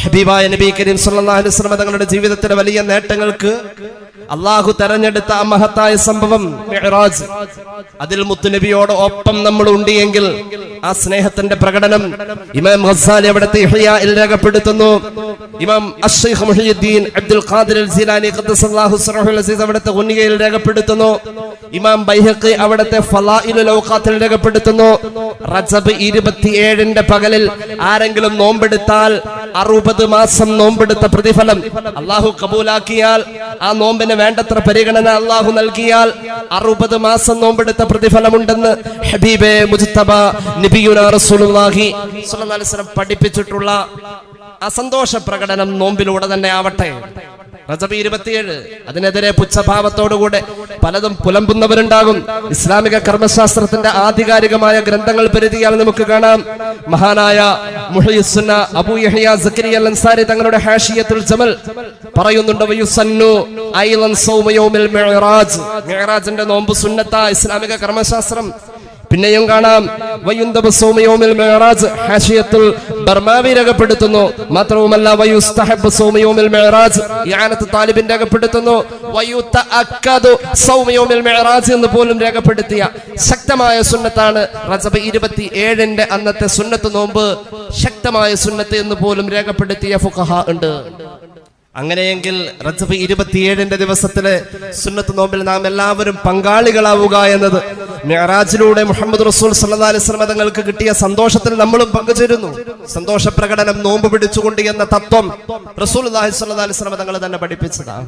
ഹബീബായ നബി കരീം സല്ലല്ലാഹു അലൈഹി വസല്ലം തങ്ങളുടെ ജീവിതത്തിലെ വലിയ നേട്ടങ്ങൾക്ക് അള്ളാഹു തെരഞ്ഞെടുത്ത ആ മഹത്തായ സംഭവം മിഅ്റാജ്. അതിൽ മുത്തുനബിയോട് ഒപ്പം നമ്മൾ ഉണ്ട് എങ്കിൽ ആ സ്നേഹത്തിന്റെ പ്രകടനം ഇമാം ഗസാലി അവിടുത്തെ ഇഹ്യാഇൽ രേഖപ്പെടുത്തുന്നു. ഇമാം അശ്ശൈഖ് മുഹയ്യിദ്ദീൻ അബ്ദുൽ ഖാദിർ അൽ ജീലാനി ഖദ്ദസല്ലാഹു സിറഹുൽ അസീസ് അവിടുത്തെ ഗുനിയയിൽ രേഖപ്പെടുത്തുന്നു. ഇമാം ബൈഹഖി അവിടുത്തെ ഫളായിലുൽ ഔഖാത്തിൽ രേഖപ്പെടുത്തുന്നു. റജബ് 27 പകലിൽ ആരെങ്കിലും നോമ്പെടുത്താൽ 60 മാസം നോമ്പെടുത്ത പ്രതിഫലം അള്ളാഹു കബൂലാക്കിയാൽ, ആ നോമ്പിന് വേണ്ടത്ര പരിഗണന അള്ളാഹു നൽകിയാൽ 60 മാസം നോമ്പെടുത്ത പ്രതിഫലമുണ്ടെന്ന് ഹബീബെ മുജ്തബ നബിയുനാ റസൂലുള്ളാഹി സ്വല്ലല്ലാഹു അലൈഹി വസല്ലം പഠിപ്പിച്ചിട്ടുള്ള ആ സന്തോഷ പ്രകടനം നോമ്പിലൂടെ തന്നെ ആവട്ടെ. റജബ് 27 അതിനെതിരെ പുച്ഛഭാവത്തോടുകൂടെ പലതും പുലമ്പുന്നവരുണ്ടാകും. ഇസ്ലാമിക കർമ്മശാസ്ത്രത്തിന്റെ ആധികാരികമായ ഗ്രന്ഥങ്ങൾ പരിധിയാൽ നമുക്ക് കാണാം. മഹാനായ മുഹയ്യിസ്സുന്ന അബൂ യഹ്യ സക്കരിയ അൽ അൻസാരി തങ്ങളുടെ ഹാഷിയത്തുൽ ജമൽ പറയുന്നുണ്ട്, വയുസന്നു ഐളൻ സൗമ യൗമിൽ മിഅ്റാജ്. മിഅ്റാജിന്റെ നോമ്പ് സുന്നത്താ ഇസ്ലാമിക കർമ്മശാസ്ത്രം. പിന്നെയും കാണാം വയുന്തബ സൗമ യൗമിൽ മിഅ്റാജ് ഹാഷിയത്തുൽ ബർമാവി രേഖപ്പെടുത്തുന്നു. മാത്രവുമല്ല വയുസ്തഹബ് സൗമ യൗമിൽ മിഅ്റാജ് ഇആനത്ത് താലിബിൻ രേഖപ്പെടുത്തുന്നു. വയുതഅക്കദു സൗമ യൗമിൽ മിഅ്റാജ് എന്ന് പോലും രേഖപ്പെടുത്തിയ ശക്തമായ സുന്നത്താണ് റജബ് 27 അന്നത്തെ സുന്നത്ത് നോമ്പ്. ശക്തമായ സുന്നത്ത് എന്ന് പോലും രേഖപ്പെടുത്തിയ ഫുഖഹാ ഉണ്ട്. അങ്ങനെയെങ്കിൽ റജബ് 27 ദിവസത്തിലെ സുന്നത്ത് നോമ്പിൽ നാം എല്ലാവരും പങ്കാളികളാവുക എന്നത് മിഅ്റാജിലൂടെ മുഹമ്മദ് റസൂൽ സല്ലല്ലാഹു അലൈഹി വസല്ലം തങ്ങൾക്ക് കിട്ടിയ സന്തോഷത്തിൽ നമ്മളും പങ്കുചേരുന്നു. സന്തോഷ പ്രകടനം നോമ്പ് പിടിച്ചുകൊണ്ട് എന്ന തത്വം റസൂലുള്ളാഹി സ്വല്ലല്ലാഹു അലൈഹി വസല്ലം തങ്ങൾ തന്നെ പഠിപ്പിച്ചതാണ്.